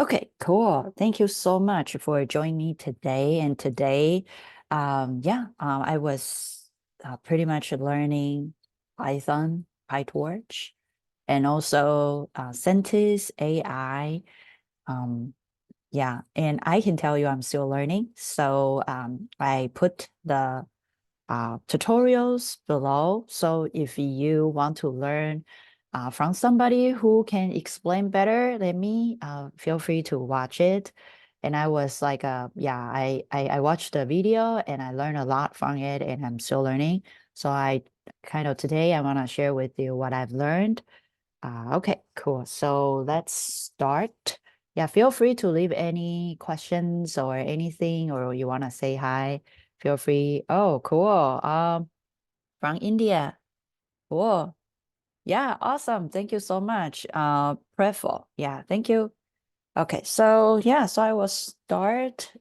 Okay, cool. Thank you so much for joining me today. And today, I was pretty much learning Python, PyTorch, and also Sentis AI. Um, yeah, and I can tell you I'm still learning. So I put the tutorials below. So if you want to learn from somebody who can explain better than me, feel free to watch it. And I was like, I watched the video and I learned a lot from it and I'm still learning. So I kind of today I want to share with you what I've learned. Okay, cool. So let's start. Yeah, feel free to leave any questions or anything, or you want to say hi, feel free. Oh, cool. From India. Cool. Yeah, awesome. Thank you so much. Preful. Yeah, thank you. Okay, so yeah, so I will start.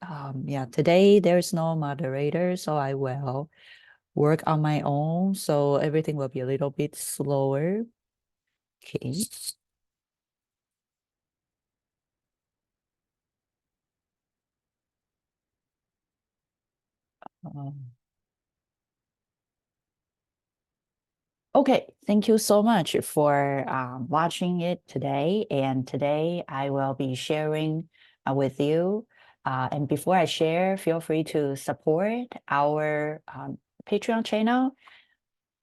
Yeah, today there's no moderator, so I will work on my own. So everything will be a little bit slower. Okay. Um, Okay, thank you so much for watching it today. And today I will be sharing with you. And before I share, feel free to support our Patreon channel,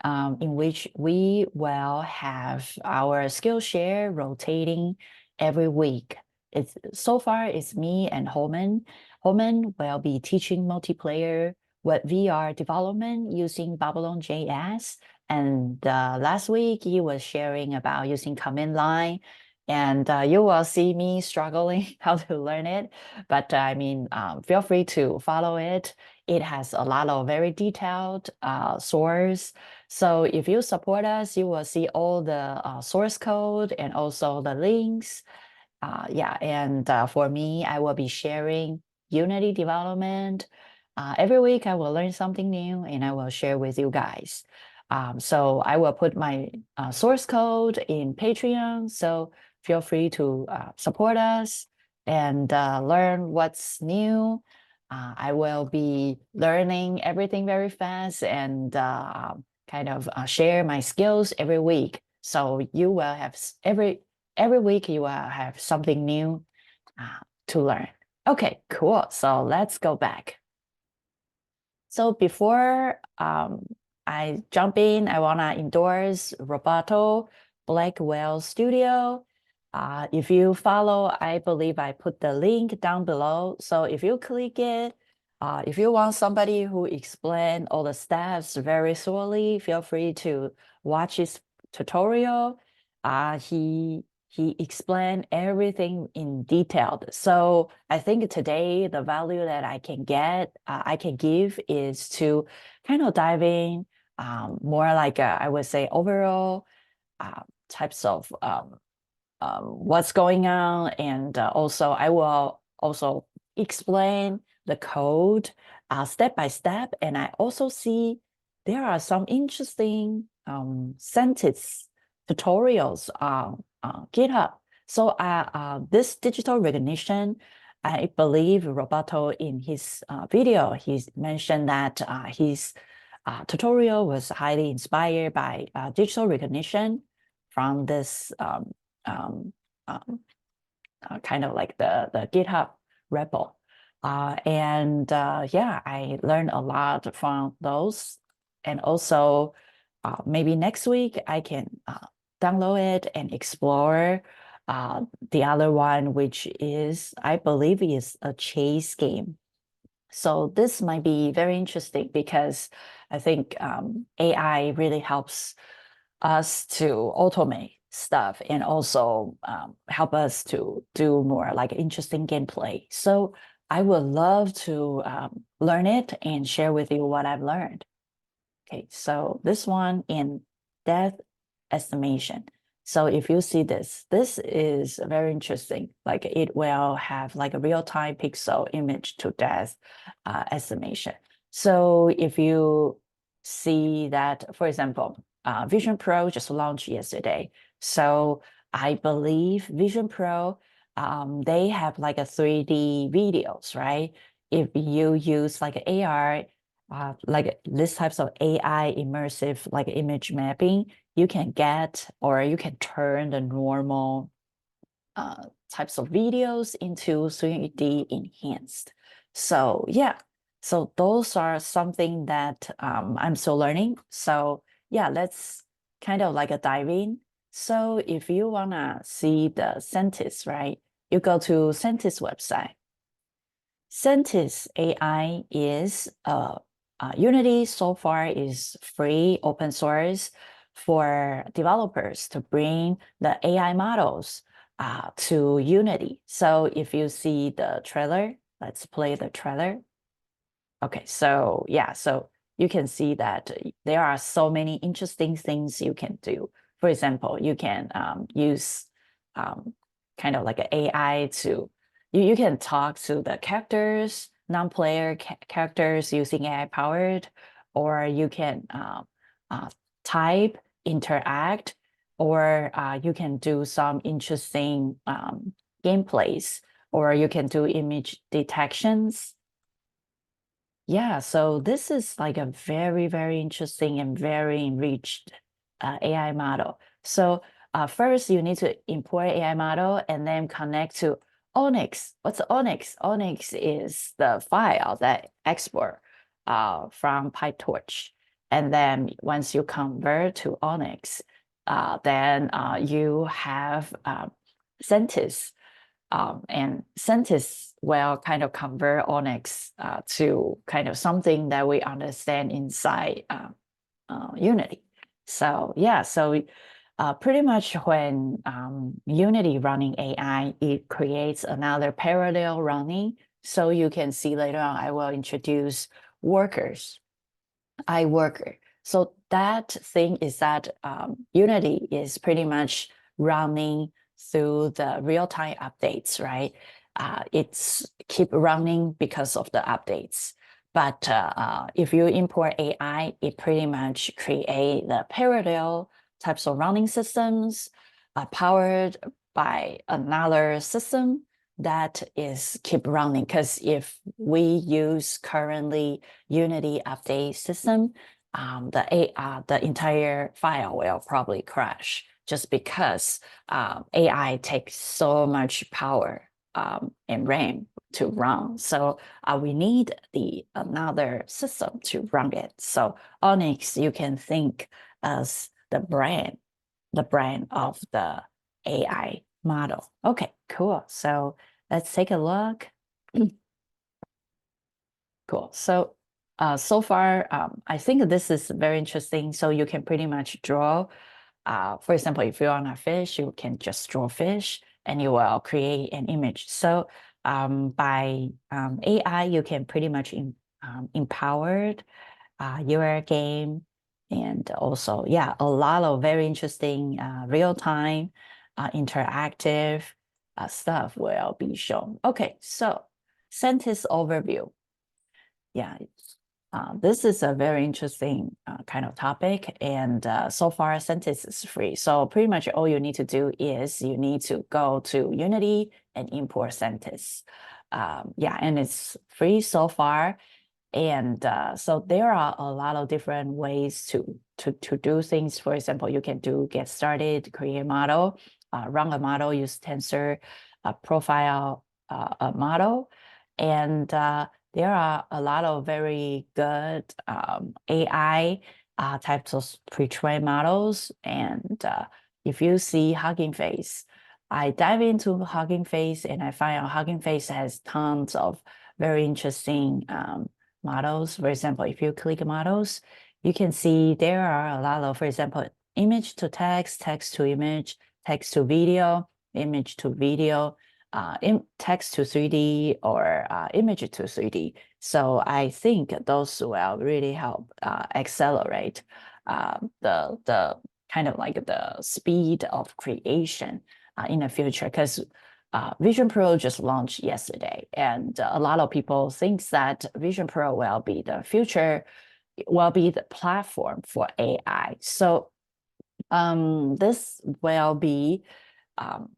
in which we will have our Skillshare rotating every week. It's so far it's me and Holman. Holman will be teaching multiplayer web VR development using Babylon JS. And last week he was sharing about using command line. And you will see me struggling how to learn it. But feel free to follow it. It has a lot of very detailed source. So if you support us, you will see all the source code and also the links. For me, I will be sharing Unity development. Every week, I will learn something new and I will share with you guys. So I will put my source code in Patreon. So feel free to support us and learn what's new. I will be learning everything very fast and kind of share my skills every week. So you will have every week you will have something new to learn. Okay, cool. So let's go back. So before I jump in, I want to endorse Roboto Black Whale Studio. If you follow, I believe I put the link down below. So if you click it, if you want somebody who explain all the steps very thoroughly, feel free to watch his tutorial. He explained everything in detail. So I think today the value that I can give is to kind of dive in more like I would say overall types of what's going on. And also I will also explain the code step by step. And I also see there are some interesting sentence tutorials on GitHub. So this digital recognition, I believe Roberto in his video, he mentioned that his tutorial was highly inspired by digital recognition from this um, um, kind of like the GitHub repo. I learned a lot from those. And also, maybe next week I can download it and explore the other one, which is, I believe, is a chase game. So this might be very interesting because I think AI really helps us to automate stuff and also help us to do more like interesting gameplay. So I would love to learn it and share with you what I've learned. Okay, so this one in depth estimation. So if you see this, this is very interesting. Like it will have like a real-time pixel image to depth estimation. So if you see that, for example, Vision Pro just launched yesterday. So I believe Vision Pro they have like a 3D videos, right? If you use like AR, like this types of AI immersive like image mapping, you can get or you can turn the normal types of videos into 3D enhanced. So yeah, so those are something that I'm still learning. So yeah, let's kind of like a dive in. So if you wanna see the Sentis, right, you go to Sentis website. Sentis AI is Unity so far is free open source for developers to bring the AI models to Unity. So if you see the trailer, let's play the trailer. Okay, so yeah, so you can see that there are so many interesting things you can do. For example, you can use um, kind of like an AI to, you can talk to the characters, non-player characters using AI powered, or you can uh, type, interact, or you can do some interesting gameplays, or you can do image detections. Yeah, so this is like a very, very interesting and very enriched AI model. So first you need to import AI model and then connect to Onyx. What's Onyx? Onyx is the file that export from PyTorch. And then once you convert to Onyx, then you have Sentis and Sentis will kind of convert Onyx to kind of something that we understand inside Unity. So yeah, so pretty much when Unity running AI, it creates another parallel running. So you can see later on, I will introduce workers, iWorker. So that thing is that Unity is pretty much running through the real-time updates, right? It's keep running because of the updates. But if you import AI, it pretty much create the parallel types of running systems powered by another system that is keep running. Because if we use currently Unity update system, the entire file will probably crash just because AI takes so much power and RAM to run. So we need the another system to run it. So Onyx, you can think as the brand of the AI model. Okay, cool. So let's take a look. Cool. So so far, I think this is very interesting. So you can pretty much draw. For example, if you're on a fish, you can just draw fish and you will create an image. So by AI, you can pretty much empowered your game and also, yeah, a lot of very interesting real-time interactive stuff will be shown. Okay, so Sentis overview. Yeah, this is a very interesting kind of topic, and so far Sentis is free. So pretty much all you need to do is you need to go to Unity and import Sentis. Yeah, and it's free so far. And so there are a lot of different ways to do things. For example, you can do get started, create a model, run a model, use tensor, profile a model, and there are a lot of very good AI types of pre-trained models. And if you see Hugging Face, I dive into Hugging Face and I find out Hugging Face has tons of very interesting models. For example, if you click models, you can see there are a lot of, for example, image to text, text to image, text to video, image to video, text to 3D or image to 3D. So I think those will really help accelerate the kind of like the speed of creation in the future. Because Vision Pro just launched yesterday, and a lot of people think that Vision Pro will be the future, will be the platform for AI. So this will be um,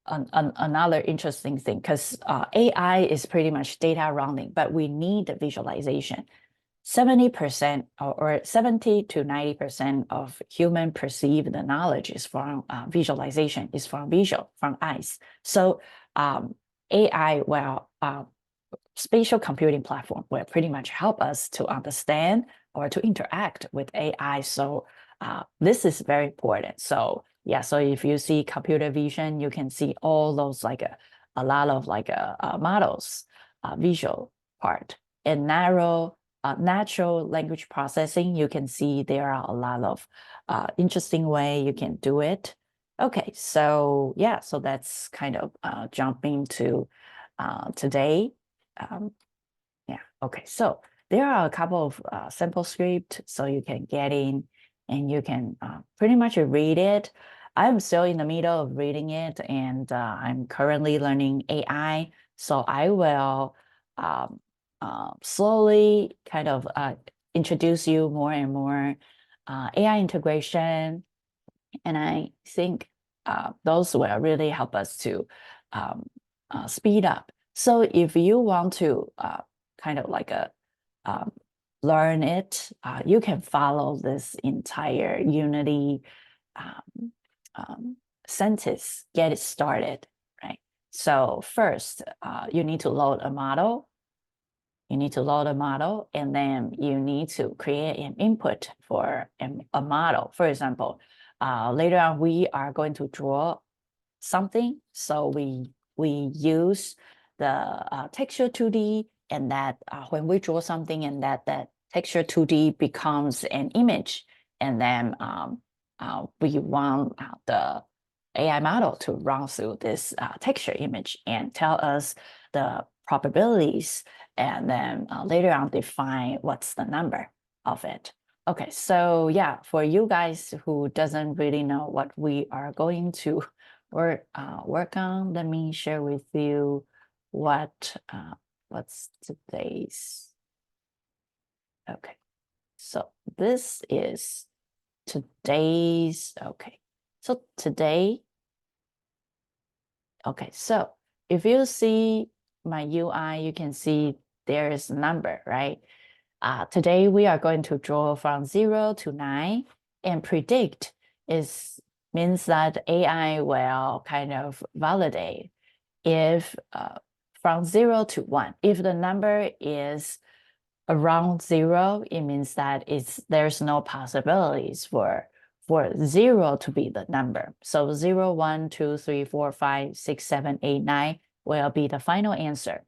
another interesting thing, because AI is pretty much data rounding, but we need the visualization. 70% or 70 to 90% of human perceived knowledge is from visualization, is from visual, from eyes. So AI, well, spatial computing platform will pretty much help us to understand or to interact with AI. So this is very important. So yeah, so if you see computer vision, you can see all those like a lot of like models, visual part. And natural language processing, you can see there are a lot of interesting way you can do it. Okay, so yeah, so that's kind of jumping to today. Yeah, okay, so there are a couple of sample script, so you can get in and you can pretty much read it. I'm still in the middle of reading it, and I'm currently learning AI, so I will slowly kind of introduce you more and more AI integration, and I think those will really help us to speed up. So if you want to kind of like learn it, you can follow this entire Unity Sentis, get it started, right? So first, you need to load a model. You need to load a model, and then you need to create an input for a model. For example, later on, we are going to draw something. So we use the texture 2D, and that when we draw something and that texture 2D becomes an image, and then we want the AI model to run through this texture image and tell us the probabilities, and then later on define what's the number of it. Okay, so yeah, for you guys who doesn't really know what we are going to work on, let me share with you what's today's. Okay, so this is today's. Okay, so today. Okay, so if you see my UI, you can see there is a number, right? Today we are going to draw from 0 to 9, and predict is means that AI will kind of validate if from 0 to 1, if the number is around 0, it means that there's no possibilities for 0 to be the number. So 0, 1, 2, 3, 4, 5, 6, 7, 8, 9 will be the final answer.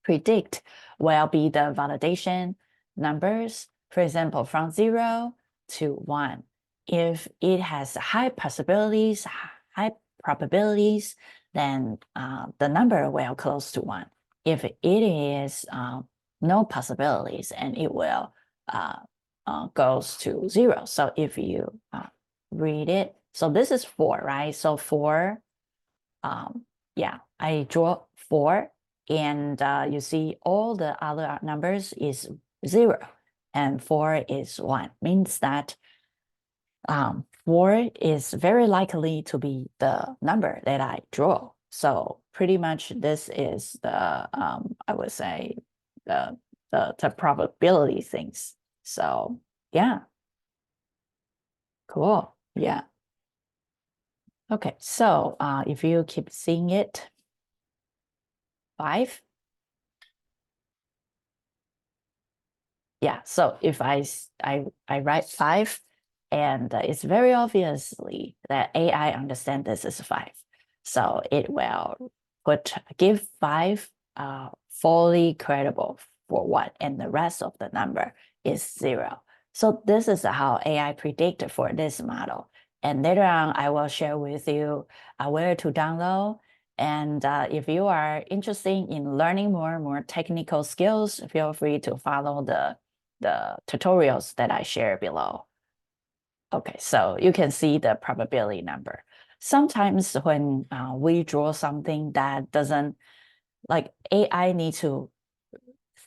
Predict will be the validation numbers. For example, from 0 to 1. If it has high possibilities, high probabilities, then the number will close to 1. If it is no possibilities, and it will goes to 0. So if you read it, so this is 4, right? So 4, yeah, I draw 4, and you see all the other numbers is 0, and 4 is 1. Means that 4 is very likely to be the number that I draw. So pretty much this is the I would say the probability things. So yeah, cool. Yeah. Okay, so if you keep seeing it, 5. Yeah, so if I write 5, and it's very obviously that AI understand this is 5. So it will give 5 fully credible for what, and the rest of the number is 0. So this is how AI predicted for this model. And later on, I will share with you where to download. And if you are interested in learning more technical skills, feel free to follow the tutorials that I share below. Okay, so you can see the probability number. Sometimes when we draw something that doesn't, like AI need to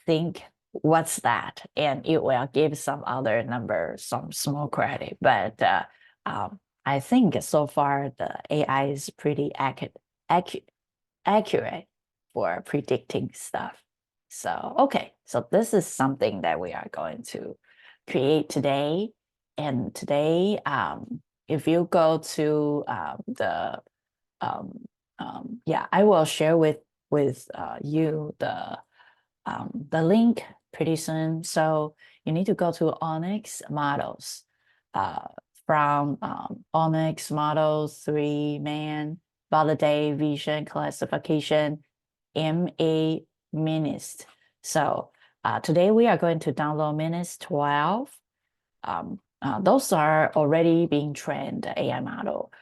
think what's that, and it will give some other number, some small credit. But I think so far the AI is pretty accurate. accu accurate for predicting stuff. So, okay, so this is something that we are going to create today. And today, if you go to yeah, I will share with you the link pretty soon. So you need to go to Onyx Models. Uh, from Onyx Models 3-man Validate Vision Classification MA Minist. So today we are going to download Minist 12. Those are already being trained AI model.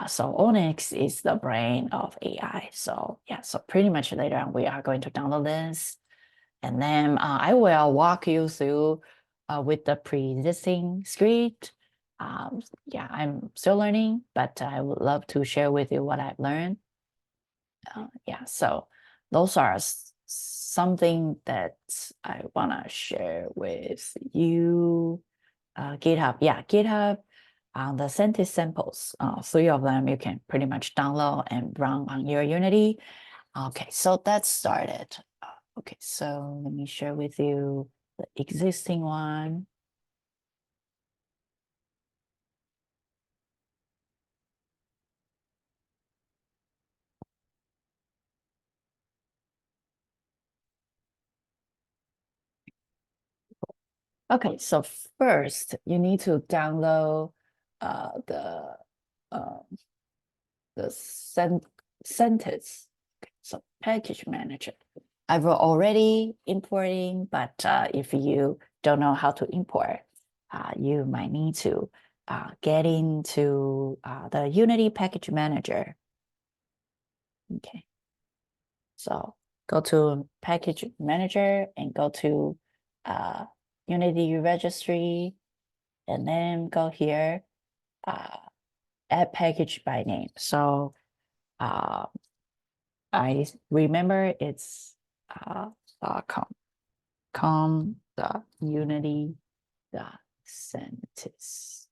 So Onyx is the brain of AI. So yeah, so pretty much later on we are going to download this. And then I will walk you through with the pre-existing script. Yeah, I'm still learning, but I would love to share with you what I've learned. Yeah, so those are something that I want to share with you. GitHub, yeah, GitHub, the Sentis samples, 3 of them you can pretty much download and run on your Unity. Okay, so that started. Okay, so let me share with you the existing one. Okay, so first you need to download uh, the uh, the Sentis, so package manager. I've already importing, but if you don't know how to import, you might need to get into the Unity package manager. Okay, so go to package manager and go to uh, Unity registry, and then go here, add package by name. So uh, I remember it's com.unity.sentis.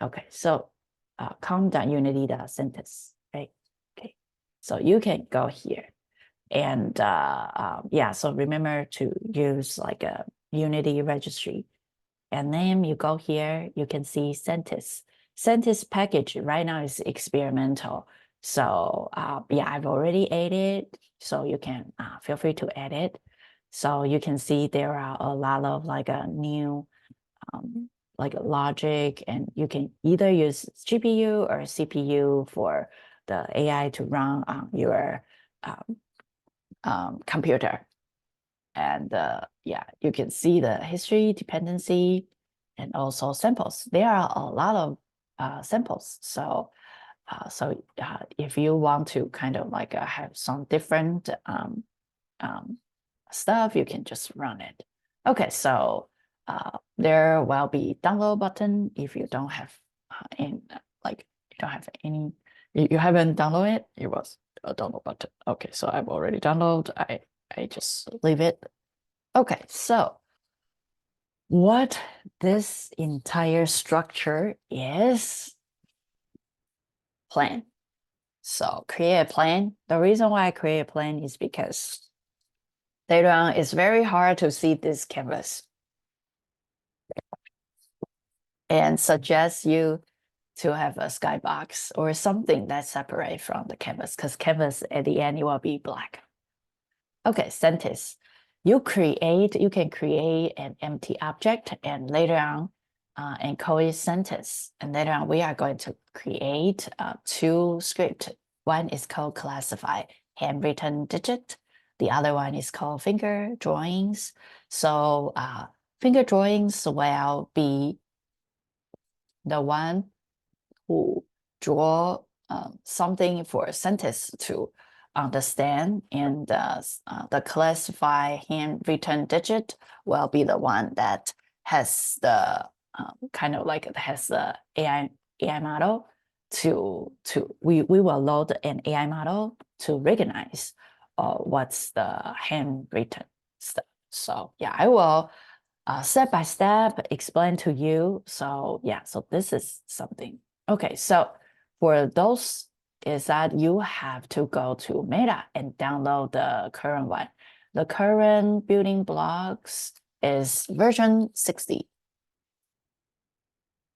Okay, so com.unity.sentis, right? Okay, so you can go here. And yeah, so remember to use like a Unity registry. And then you go here, you can see Sentis. Sentis package right now is experimental. So yeah, I've already added, so you can feel free to add it. So you can see there are a lot of like a new like logic, and you can either use GPU or CPU for the AI to run on your computer. And yeah, you can see the history, dependency, and also samples. There are a lot of samples. So if you want to kind of like have some different stuff, you can just run it. Okay, so there will be download button if you don't have in like you don't have any, you haven't downloaded it. It was a download button. Okay, so I've already downloaded. I just leave it. Okay, so what this entire structure is, plan. So create a plan. The reason why I create a plan is because later on it's very hard to see this canvas, and suggest you to have a skybox or something that's separate from the canvas, because canvas at the end it will be black. Okay, Sentis. You can create an empty object and later on encode Sentis. And later on, we are going to create 2 scripts. One is called classify handwritten digit. The other one is called finger drawings. So finger drawings will be the one who draw something for a sentence to understand, and the classify handwritten digit will be the one that has the kind of like has the AI model we will load an AI model to recognize what's the handwritten stuff. So yeah, I will step by step explain to you. So yeah, so this is something. Okay, so for those is that you have to go to Meta and download the current one. The current building blocks is version 60.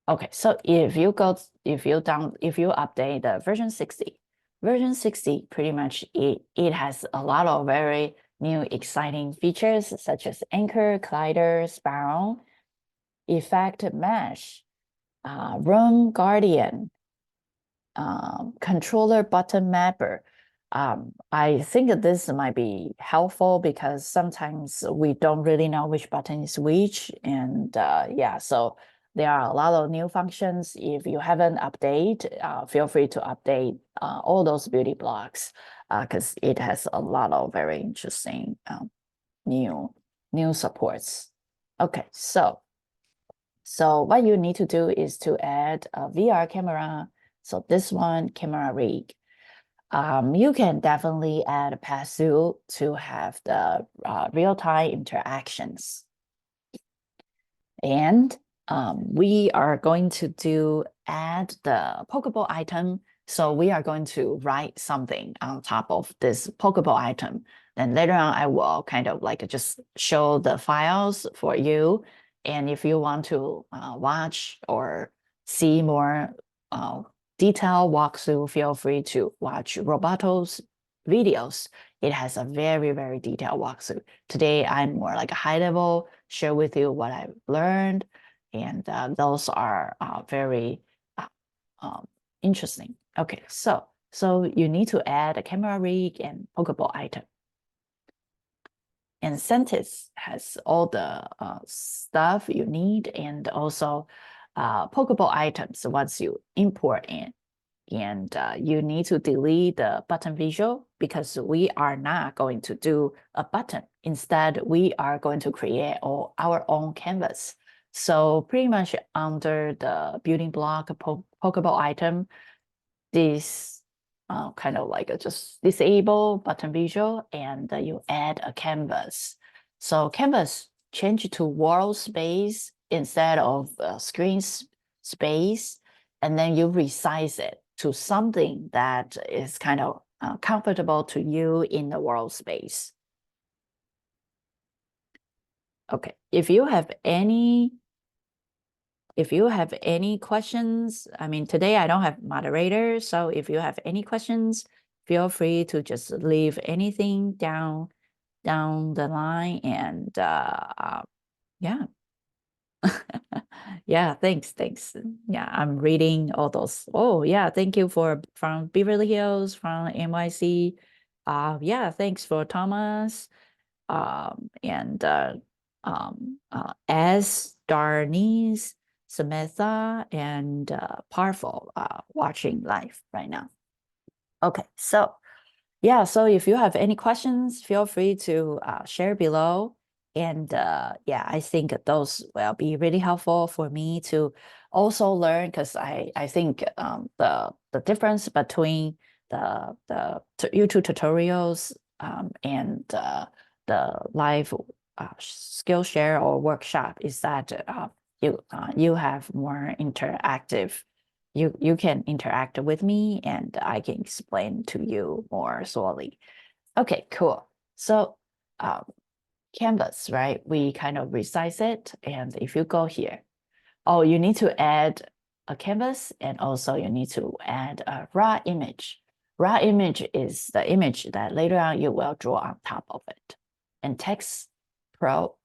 Okay, so if you update the version 60 pretty much it has a lot of very new exciting features such as anchor, collider, spiral, effect mesh, room guardian, controller button mapper. I think this might be helpful because sometimes we don't really know which button is which. And yeah, so there are a lot of new functions. If you haven't updated, feel free to update all those beauty blocks because it has a lot of very interesting new supports. Okay, so what you need to do is to add a VR camera. So this one, camera rig. You can definitely add a pass-through to have the real-time interactions. And we are going to add the Pokeball item. So we are going to write something on top of this Pokeball item. Then later on, I will kind of like just show the files for you. And if you want to watch or see more detailed walkthrough, feel free to watch Roboto's videos. It has a very, very detailed walkthrough. Today, I'm more like a high level, share with you what I've learned. And those are very uh, interesting. Okay, so you need to add a camera rig and Pokeball item. And Sentis has all the stuff you need and also Pokeball items once you import in. And you need to delete the button visual because we are not going to do a button. Instead, we are going to create our own canvas. So pretty much under the building block Pokeball item, this kind of like just disable button visual and you add a canvas. So canvas change to world space instead of screen space, and then you resize it to something that is kind of comfortable to you in the world space. Okay, if you have any questions, I mean, today I don't have moderator, so if you have any questions, feel free to just leave anything down the line and yeah. Yeah, thanks. Yeah, I'm reading all those. Oh, yeah, thank you from Beverly Hills, from NYC. Yeah, thanks for Thomas. And as Darnice, Samantha, and Parful watching live right now. Okay, so yeah, so if you have any questions, feel free to share below. And yeah, I think those will be really helpful for me to also learn because I think the difference between the YouTube tutorials and the live Skillshare or workshop is that you have more interactive. You can interact with me and I can explain to you more slowly. Okay, cool. So canvas, right? We kind of resize it. And if you go here, oh, you need to add a canvas and also you need to add a raw image. Raw image is the image that later on you will draw on top of it. And text pro,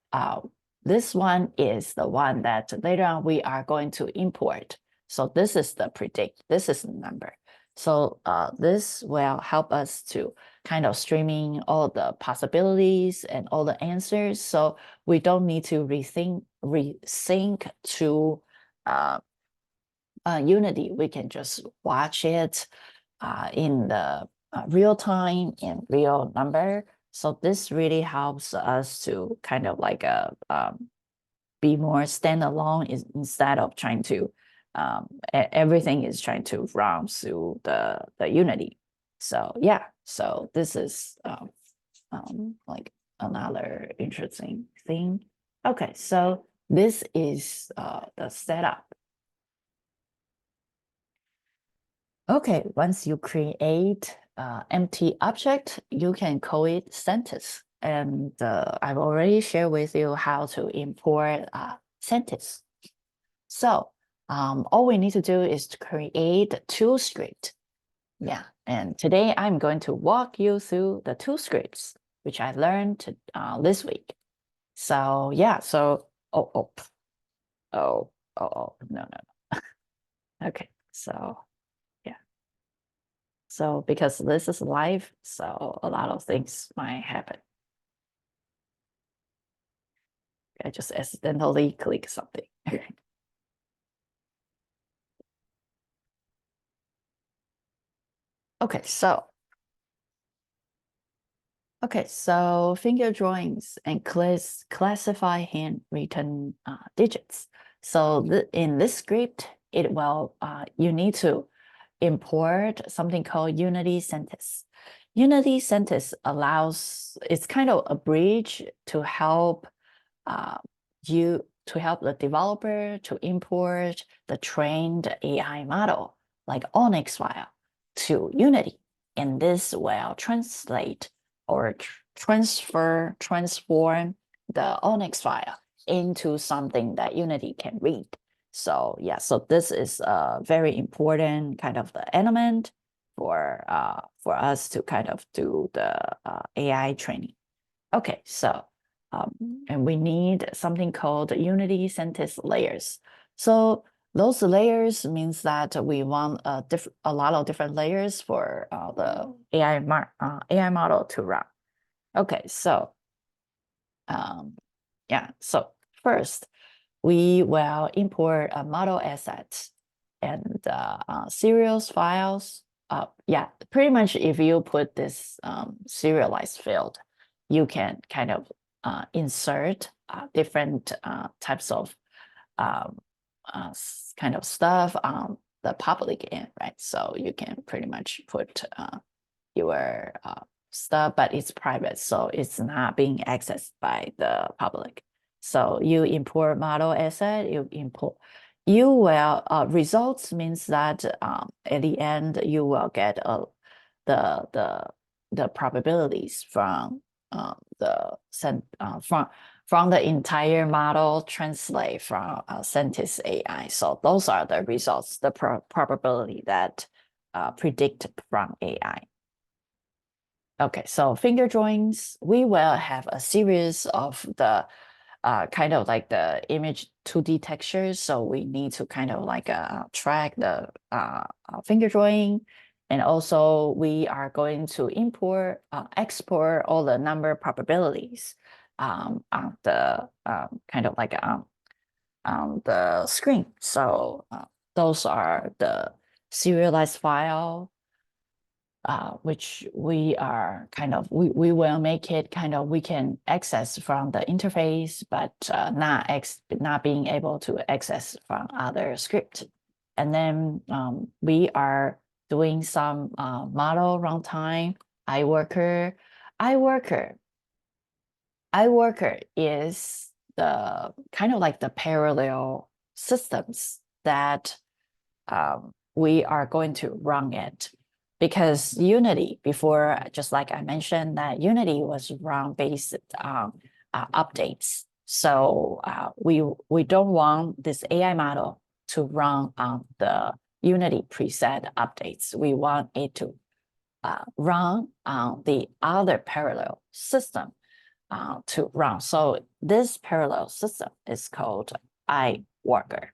this one is the one that later on we are going to import. So this is the predict, this is the number. So this will help us to kind of streaming all the possibilities and all the answers. So we don't need to resync to Unity. We can just watch it in the real time and real number. So this really helps us to kind of like be more standalone instead of trying to everything is trying to run through the Unity. So yeah, so this is like another interesting thing. Okay, so this is the setup. Okay, once you create empty object, you can call it Sentis. And I've already shared with you how to import Sentis. So all we need to do is to create two scripts. Yeah, and today I'm going to walk you through the two scripts, which I learned this week. So yeah, so, no, no. Okay, so yeah. So because this is live, so a lot of things might happen. I just accidentally click something. Okay, so finger drawings and classify handwritten digits. So in this script, it will you need to import something called Unity Sentis. Unity Sentis allows, it's kind of a bridge to help uh, to help the developer to import the trained AI model like Onyx file to Unity. And this will translate or transform the Onyx file into something that Unity can read. So yeah, so this is a very important kind of the element for us to kind of do the AI training. Okay, so and we need something called Unity Sentis layers. So those layers means that we want a lot of different layers for the AI model to run. Okay, so um, yeah, so first we will import a model asset and serials files. Yeah, pretty much if you put this serialized field, you can kind of insert different types of um, kind of stuff on the public end, right? So you can pretty much put your stuff, but it's private, so it's not being accessed by the public. So you import model asset, you will, results means that at the end, you will get the, the, the probabilities from from the entire model translate from Sentis AI. So those are the results, the probability that predict from AI. Okay, so finger drawings, we will have a series of the kind of like the image 2D textures. So we need to kind of like track the finger drawing. And also we are going to export all the number probabilities on the kind of like on the screen. So those are the serialized file which we are kind of, we will make it kind of, we can access from the interface, but not being able to access from other script. And then we are doing some model runtime, iWorker. iWorker. iWorker is the kind of like the parallel systems that we are going to run it because Unity before, just like I mentioned, that Unity was run based on updates. So we don't want this AI model to run on the Unity preset updates. We want it to run on the other parallel system to run. So this parallel system is called iWorker.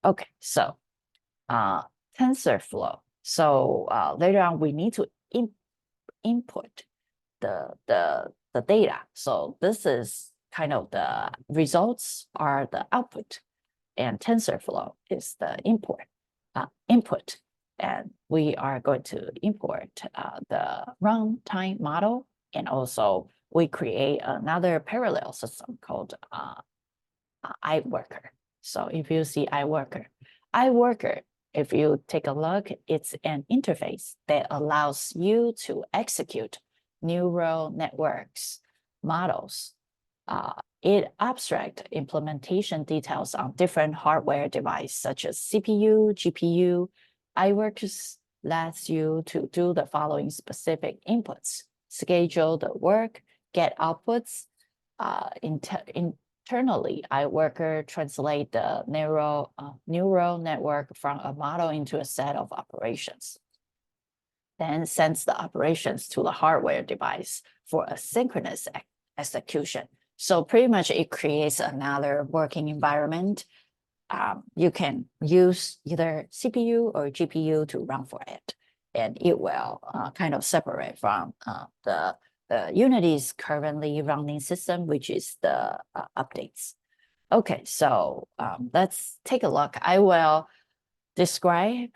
Okay, so TensorFlow. So later on, we need to input the data. So this is kind of the results are the output, and TensorFlow is the input. And we are going to import the runtime model, and also we create another parallel system called iWorker. So if you see iWorker, if you take a look, it's an interface that allows you to execute neural networks models. It abstract implementation details on different hardware devices such as CPU, GPU, I will just let you to do the following specific inputs: schedule the work, get outputs. Internally, iWorker translate the neural network from a model into a set of operations, then sends the operations to the hardware device for a synchronous execution. So pretty much it creates another working environment. You can use either CPU or GPU to run for it, and it will kind of separate from the Unity's currently running system, which is the updates. Okay, so let's take a look. I will describe.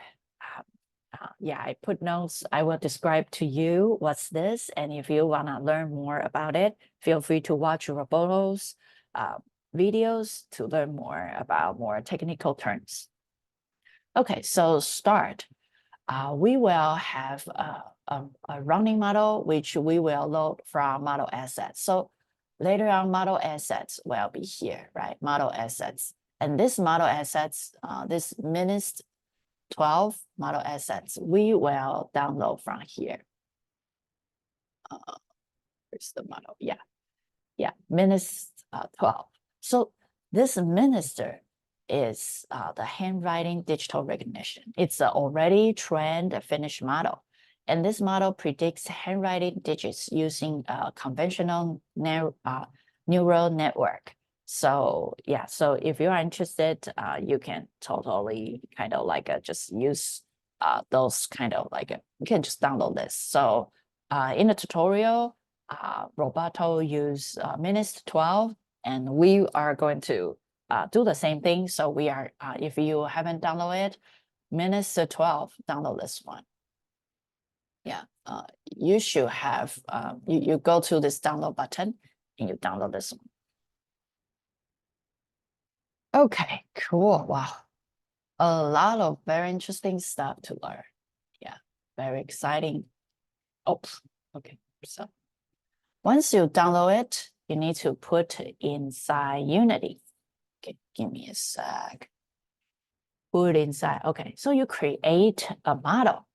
Yeah, I put notes. I will describe to you what's this, and if you want to learn more about it, feel free to watch Roberto's videos to learn more about more technical terms. Okay, so start. We will have a running model, which we will load from model assets. So later on, model assets will be here, right? Model assets. And this model assets, this minus 12 model assets, we will download from here. Where's the model? Yeah, minus 12. So this minister is the handwriting digital recognition. It's an already trained finished model. And this model predicts handwriting digits using a conventional neural network. So yeah, so if you are interested, you can totally kind of like just use those kind of like, you can just download this. So in the tutorial, Roboto use minus 12, and we are going to do the same thing. So we are, if you haven't downloaded it, minus 12, download this one. Yeah, you should have, you go to this download button and you download this one. Okay, cool. Wow. A lot of very interesting stuff to learn. Yeah, very exciting. Oh, okay. So once you download it, you need to put it inside Unity. Okay, give me a sec. Put it inside. Okay, so you create a model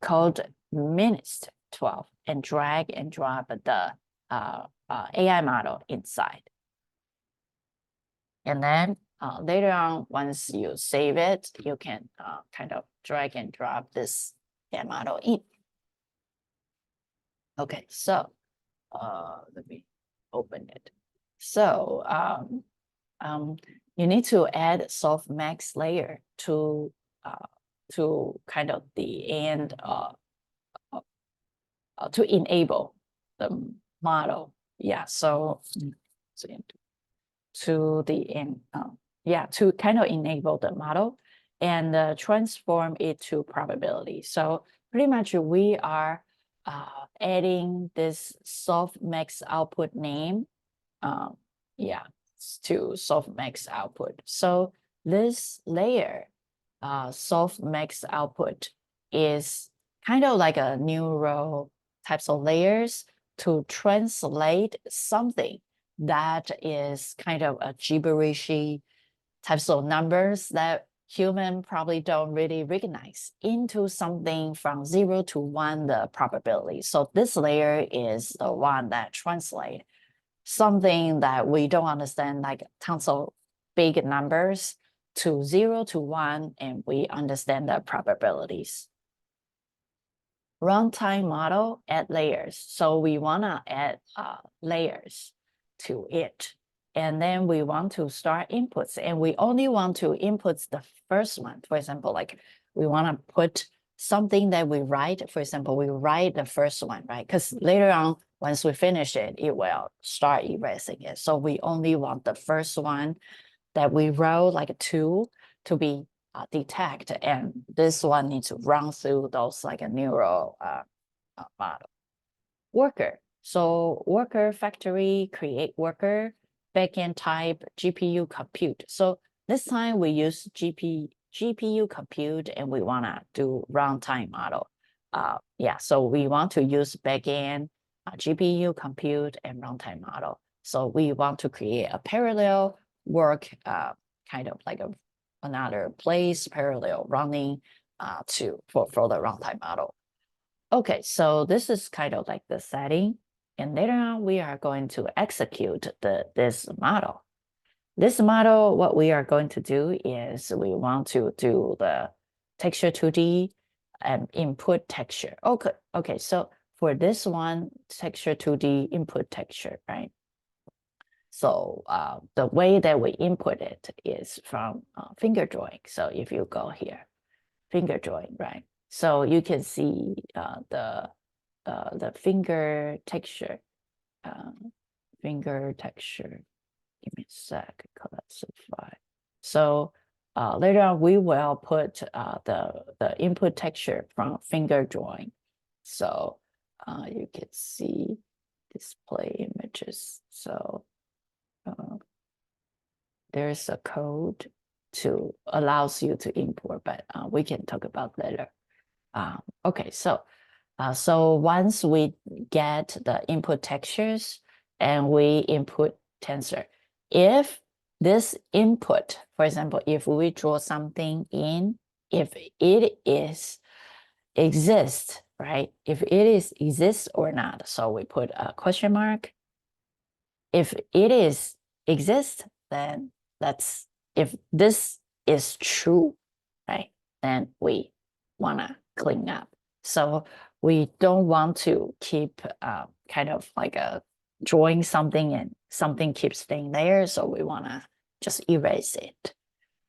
called minus12 and drag and drop the AI model inside. And then later on, once you save it, you can kind of drag and drop this AI model in. Okay, so let me open it. So you need to add softmax layer to kind of the end to enable the model. Yeah, so to the end, yeah, to kind of enable the model and transform it to probability. So pretty much we are adding this softmax output name, yeah, to softmax output. So this layer, softmax output, is kind of like a neural types of layers to translate something that is kind of a gibberishy types of numbers that human probably don't really recognize into something from 0 to 1, the probability. So this layer is the one that translate something that we don't understand, like tons of big numbers, to 0 to 1, and we understand the probabilities. Runtime model, add layers. So we want to add layers to it. And then we want to start inputs, and we only want to input the first one. For example, like we want to put something that we write. For example, we write the first one, right? Because later on, once we finish it, it will start erasing it. So we only want the first one that we wrote, like a 2, to be detect, and this one needs to run through those like a neural model. Worker. So worker factory, create worker, backend type, GPU compute. So this time we use GPU compute, and we want to do runtime model. Yeah, so we want to use backend, GPU compute, and runtime model. So we want to create a parallel work, kind of like another place, parallel running for the runtime model. Okay, so this is kind of like the setting, and later on we are going to execute this model. This model, what we are going to do is we want to do the texture 2D and input texture. Okay, so for this one, texture 2D input texture, right? So the way that we input it is from finger drawing. So if you go here, finger drawing, right? So you can see the finger texture, finger texture. Give me a sec, classify. So later on, we will put the input texture from finger drawing. So you can see display images. So there's a code to allows you to import, but we can talk about later. Okay, so once we get the input textures and we input tensor, if this input, for example, if we draw something in, if it is exists, right? If it is exists or not, so we put a question mark. If it is exists, then that's if this is true, right? Then we wanna clean up. So we don't want to keep kind of like a drawing something and something keeps staying there. So we wanna just erase it.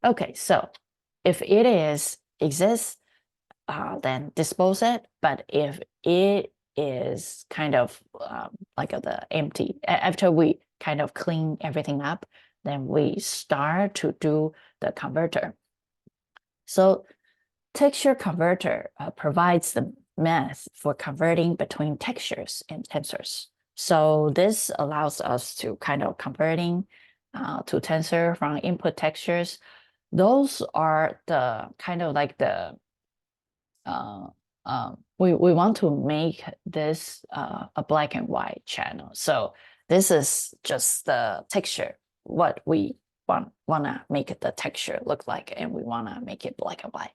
Okay, so if it is exists, then dispose it. But if it is kind of like the empty, after we kind of clean everything up, then we start to do the converter. So texture converter provides the math for converting between textures and tensors. So this allows us to kind of converting to tensor from input textures. Those are the kind of like the we want to make this a black and white channel. So this is just the texture, what we wanna make the texture look like, and we wanna make it black and white.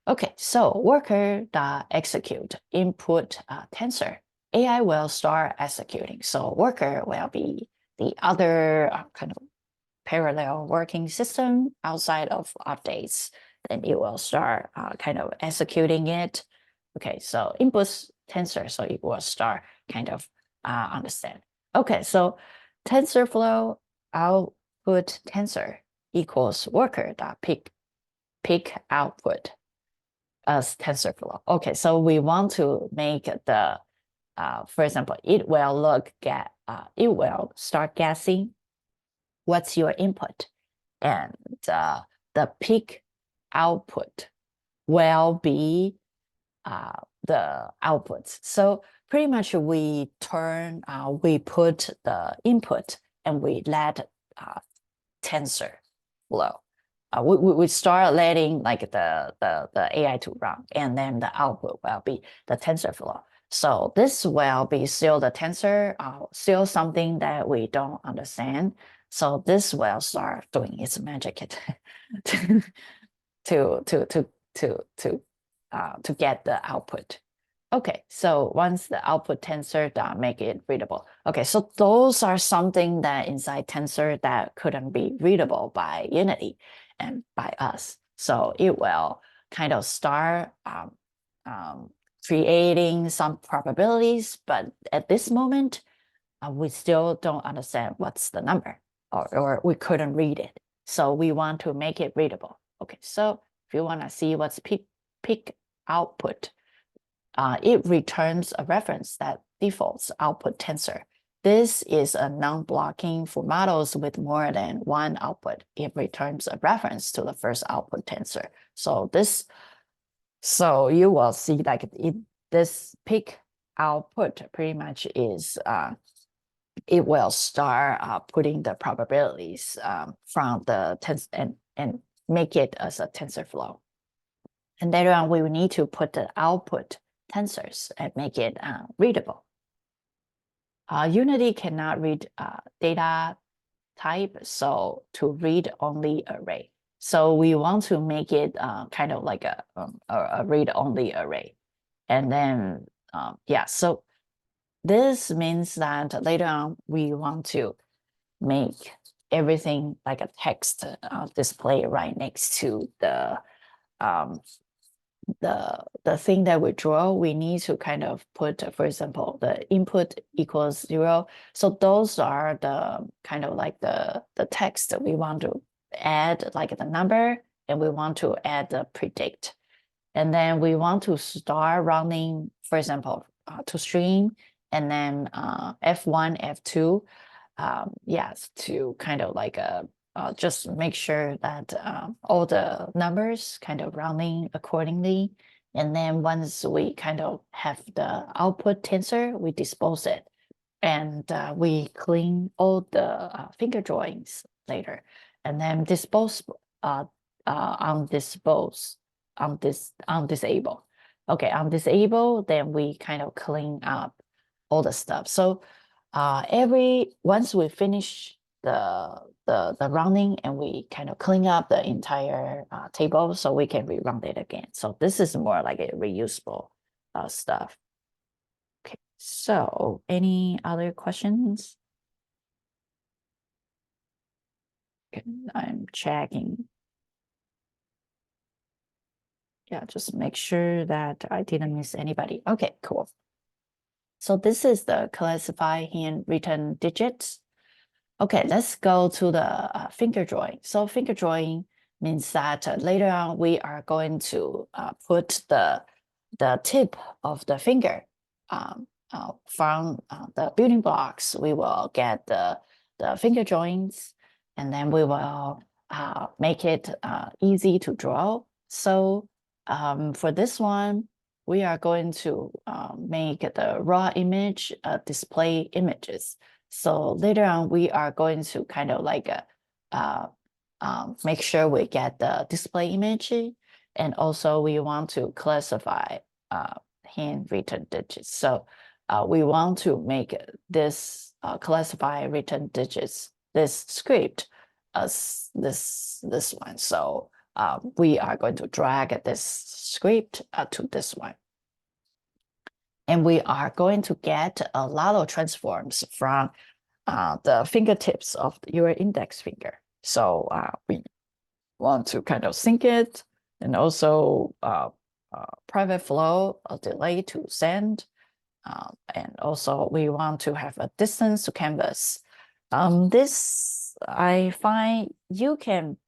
Okay, so worker.execute input tensor. AI will start executing. So worker will be the other kind of parallel working system outside of updates. Then it will start kind of executing it. Okay, so inputs tensor, so it will start kind of understand. Okay, so TensorFlow output tensor equals worker.pick output as TensorFlow. Okay, so we want to make the, for example, it will start guessing what's your input, and the pick output will be the outputs. So pretty much we put the input and we let tensor flow. We start letting like the AI to run, and then the output will be the TensorFlow. So this will be still the tensor, still something that we don't understand. So this will start doing its magic to get the output. Okay, so once the output tensor make it readable. Okay, so those are something that inside tensor that couldn't be readable by Unity and by us. So it will kind of start creating some probabilities, but at this moment, we still don't understand what's the number, or we couldn't read it. So we want to make it readable. Okay, so if you want to see what's pick output, it returns a reference that defaults output tensor. This is a non-blocking for models with more than one output. It returns a reference to the first output tensor. So you will see like this pick output pretty much is it will start putting the probabilities from the tensor and make it as a TensorFlow. And later on, we will need to put the output tensors and make it readable. Unity cannot read data type, so to read only array. So we want to make it kind of like a read-only array. And then, yeah, so this means that later on we want to make everything like a text display right next to um, the thing that we draw. We need to kind of put, for example, the input equals 0. So those are the kind of like the text that we want to add, like the number, and we want to add the predict. And then we want to start running, for example, to stream, and then F1, F2, yes, to kind of like just make sure that all the numbers kind of running accordingly. And then once we kind of have the output tensor, we dispose it. And we clean all the finger drawings later. And then dispose undispose, undisable. Okay, undisable, then we kind of clean up all the stuff. So once we finish the running, and we kind of clean up the entire table, so we can rerun it again. So this is more like a reusable stuff. Okay, so any other questions? Okay, I'm checking. Yeah, just make sure that I didn't miss anybody. Okay, cool. So this is the classify handwritten digits. Okay, let's go to the finger drawing. So finger drawing means that later on we are going to put the tip of the finger from the building blocks. We will get the finger joints, and then we will make it easy to draw. So for this one, we are going to make the raw image display images. So later on, we are going to kind of like make sure we get the display image, and also we want to classify handwritten digits. So we want to make this classify written digits, this script, as this one. So we are going to drag this script to this one. And we are going to get a lot of transforms from the fingertips of your index finger. So we want to kind of sync it, and also private flow, a delay to send. And also we want to have a distance to canvas. This, I find you can,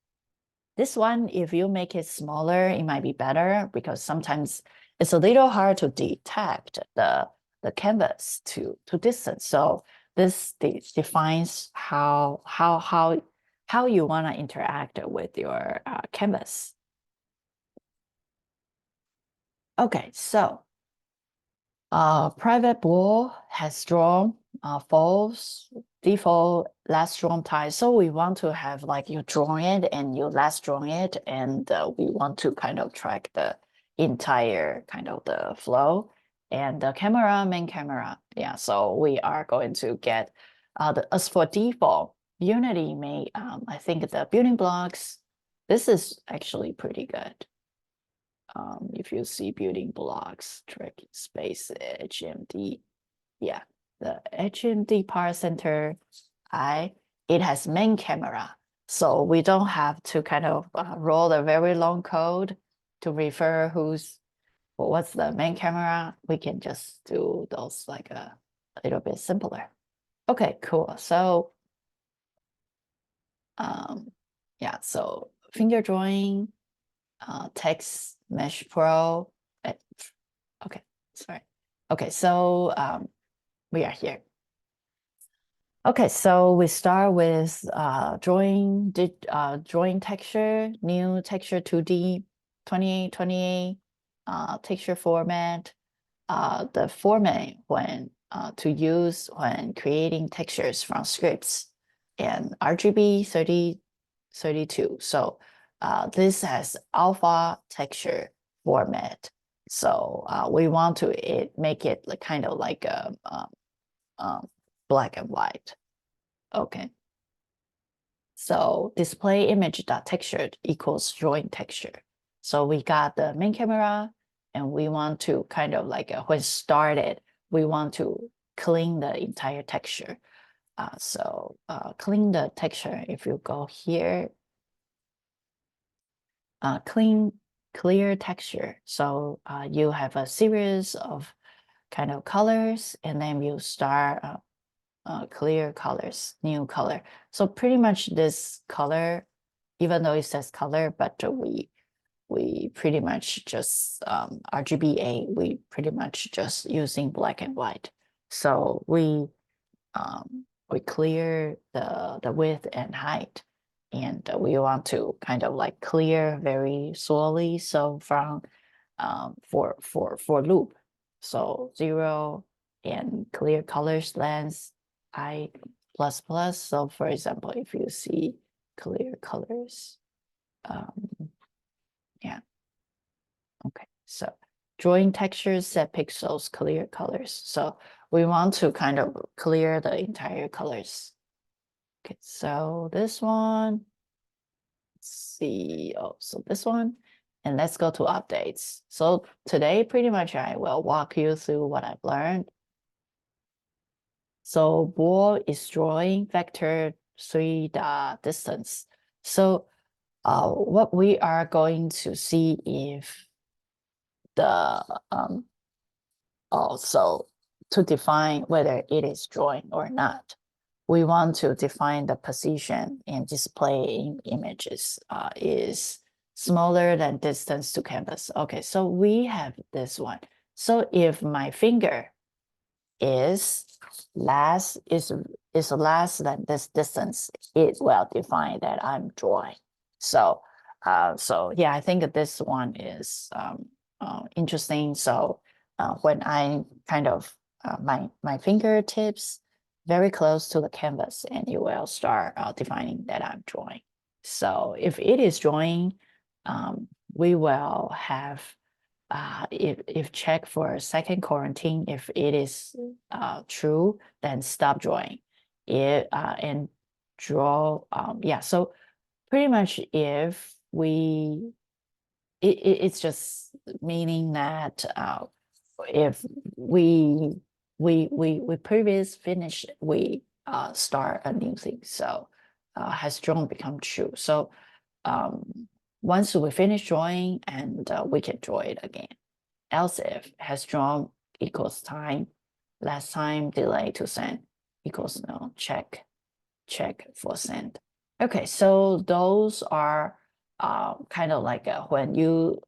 this one, if you make it smaller, it might be better, because sometimes it's a little hard to detect the canvas to distance. So this defines how you want to interact with your canvas. Okay, so private bool has drawn false default last drawn type. So we want to have like you drawing it and you last drawing it, and we want to kind of track the entire kind of the flow. And the camera, main camera, yeah. So we are going to get as for default, Unity made I think the building blocks. This is actually pretty good. If you see building blocks, track space, HMD, yeah, the HMD power center, it has main camera. So we don't have to kind of roll a very long code to refer what's the main camera. We can just do those like a little bit simpler. Okay, cool. So, yeah, so finger drawing, text mesh pro. Okay, sorry. Okay, so we are here. Okay, so we start with drawing texture, new texture 2D, 2828, texture format, the format when to use when creating textures from scripts, and RGB 3032. So this has alpha texture format. So we want to make it kind of like a black and white. Okay. So display image.texture equals drawing texture. So we got the main camera, and we want to kind of like when started, we want to clean the entire texture. So clean the texture. If you go here, clear texture. So you have a series of kind of colors, and then you start clear colors, new color. So pretty much this color, even though it says color, but we pretty much just RGBA, we pretty much just using black and white. So we clear the width and height, and we want to kind of like clear very slowly. So from for loop, so 0 and clear colors lens I plus plus. So for example, if you see clear colors, yeah, okay. So drawing textures, set pixels, clear colors. So we want to kind of clear the entire colors. Okay, so this one, let's see. Oh, so this one, and let's go to updates. So today, pretty much I will walk you through what I've learned. So ball is drawing vector 3 distance. So what we are going to see if the also to define whether it is drawing or not, we want to define the position and displaying images is smaller than distance to canvas. Okay, so we have this one. So if my finger is less than this distance, it will define that I'm drawing. So so yeah, I think this one is interesting. So when I kind of my fingertips very close to the canvas, and it will start defining that I'm drawing. So if it is drawing, we will have if check for second quarantine. If it is true, then stop drawing it and draw. Yeah, so pretty much if it's just meaning that if we previous finish, we start a new thing. So has drawn become true. So once we finish drawing, and we can draw it again. Else if has drawn equals time, last time delay to send equals no, check for send. Okay, so those are kind of like when you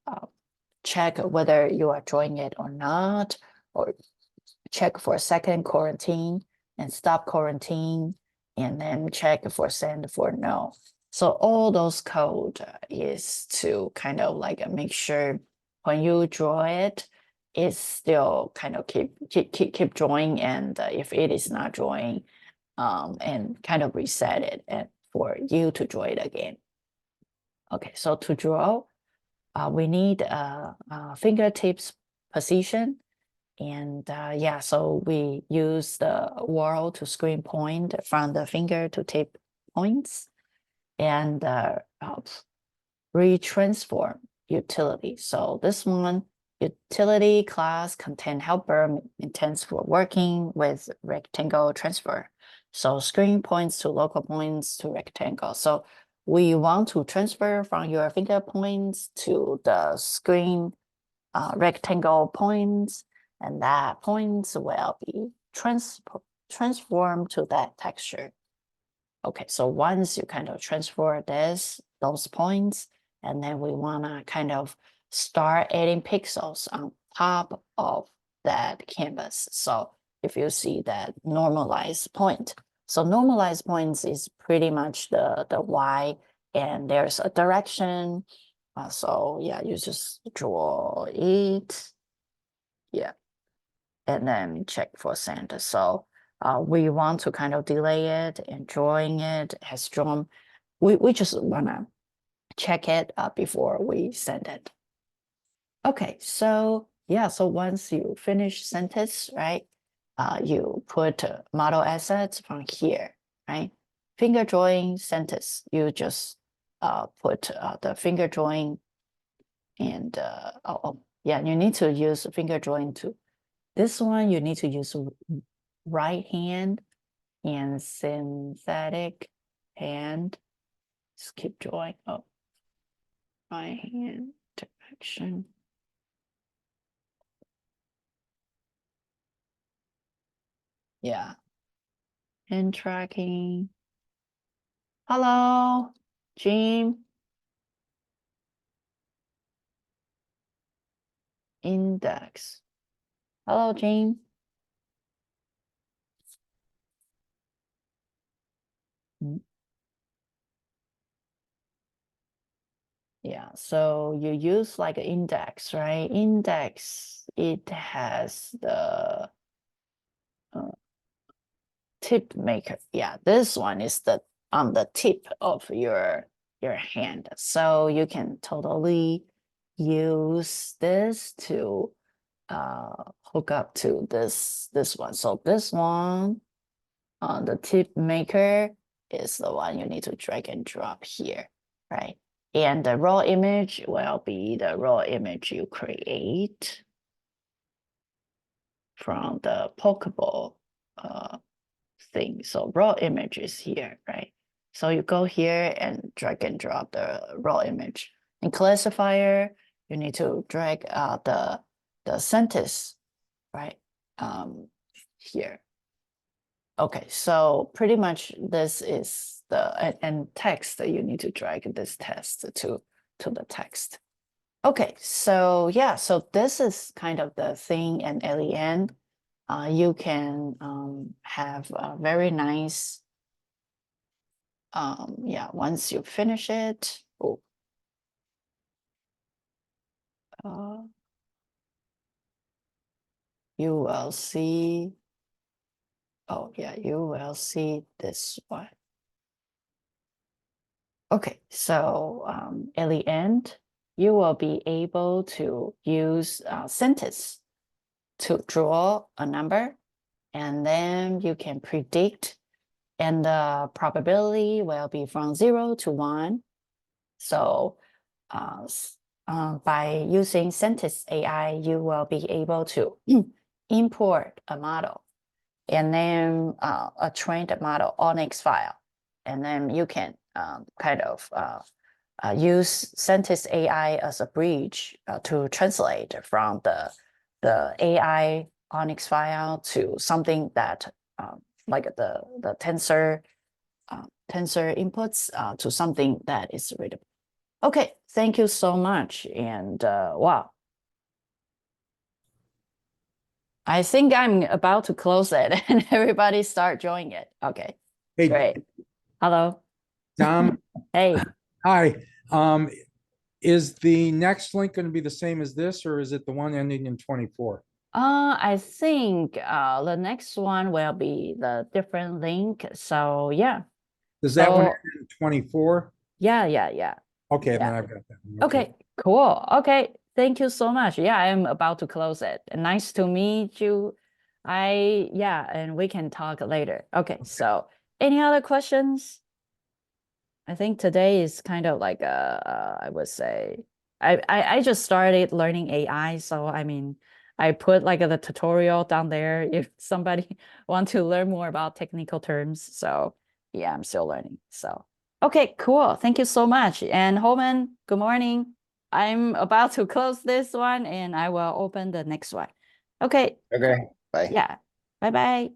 check whether you are drawing it or not, or check for second quarantine and stop quarantine, and then check for send for no. So all those code is to kind of like make sure when you draw it, it's still kind of keep drawing, and if it is not drawing, and kind of reset it and for you to draw it again. Okay, so to draw, we need a fingertips position. And yeah, so we use the wall to screen point from the finger to tip points, and retransform utility. So this one, utility class contain helper intents for working with rectangle transfer. So screen points to local points to rectangle. So we want to transfer from your finger points to the screen rectangle points, and that points will be transformed to that texture. Okay, so once you kind of transfer those points, and then we want to kind of start adding pixels on top of that canvas. So if you see that normalized point, so normalized points is pretty much the Y, and there's a direction. So yeah, you just draw it. Yeah, and then check for send. So we want to kind of delay it, and drawing it has drawn. We just wanna check it before we send it. Okay, so yeah, so once you finish sentence, right, you put model assets from here, right? finger drawing Sentis. You just put the finger drawing and yeah, you need to use finger drawing too. This one you need to use right hand and synthetic hand. Just keep drawing. Oh, right hand direction. Yeah. Hand tracking. Hello, Jim. Index. Hello, Jim. Yeah, so you use like an index, right? Index, it has the tip maker. Yeah, this one is the on the tip of your hand. So you can totally use this to hook up to this one. So this one on the tip maker is the one you need to drag and drop here, right? And the raw image will be the raw image you create from the Pokeball thing. So raw image is here, right? So you go here and drag and drop the raw image. In classifier, you need to drag the sentence, right? Here. Okay, so pretty much this is the and text that you need to drag this text to the text. Okay, so yeah, so this is kind of the thing, and at the end, you can have a very nice, yeah, once you finish it, oh, you will see, oh yeah, you will see this one. Okay, so at the end, you will be able to use Sentis to draw a number, and then you can predict, and the probability will be from 0 to 1. So by using Sentis AI, you will be able to import a model and then a trained model Onyx file. And then you can kind of use Sentis AI as a bridge to translate from the AI Onyx file to something that like the tensor inputs to something that is readable. Okay, thank you so much. And wow, I think I'm about to close it and everybody start joining it. Okay, Hey, great. Hello. Dom. Hey. Hi. Is the next link going to be the same as this, or is it the one ending in 24? I think the next one will be the different link. So yeah. Does that one So end in 24? yeah. Okay, Yeah. then I've got that one. Okay, cool. Okay, thank you so much. Yeah, I'm about to close it. Nice to meet you. Yeah, and we can talk later. Okay, so any other questions? I think today is kind of like I would say, I just started learning AI, so I mean, I put like the tutorial down there if somebody want to learn more about technical terms. So yeah, I'm still learning. So okay, cool. Thank you so much. And Holman, good morning. I'm about to close this one and I will open the next one. Okay, Okay, bye. yeah. Bye bye.